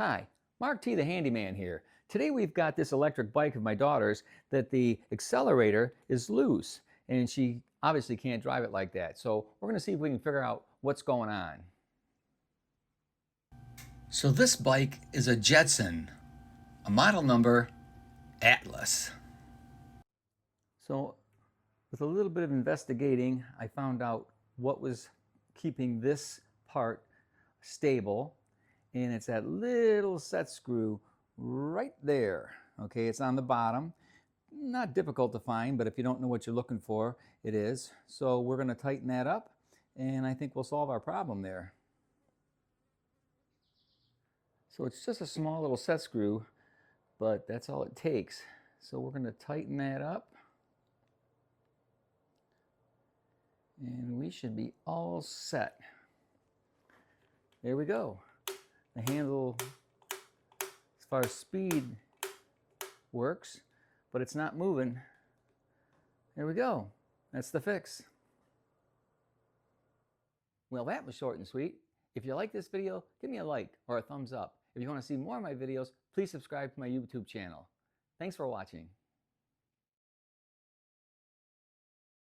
Hi, Mark T the Handyman here. Today we've got this electric bike of my daughter's that the accelerator is loose and she obviously can't drive it like that. So we're going to see if we can figure out what's going on. So this bike is a Jetson, a model number Atlas. So with a little bit of investigating, I found out what was keeping this part stable. And it's that little set screw right there. Okay, it's on the bottom. Not difficult to find, but if you don't know what you're looking for, it is. So we're going to tighten that up, and I think we'll solve our problem there. So it's just a small little set screw, but that's all it takes. So we're going to tighten that up, and we should be all set. There we go. The handle, as far as speed, works, but it's not moving. There we go. That's the fix. Well, that was short and sweet. If you like this video, give me a like or a thumbs up. If you want to see more of my videos, please subscribe to my YouTube channel. Thanks for watching.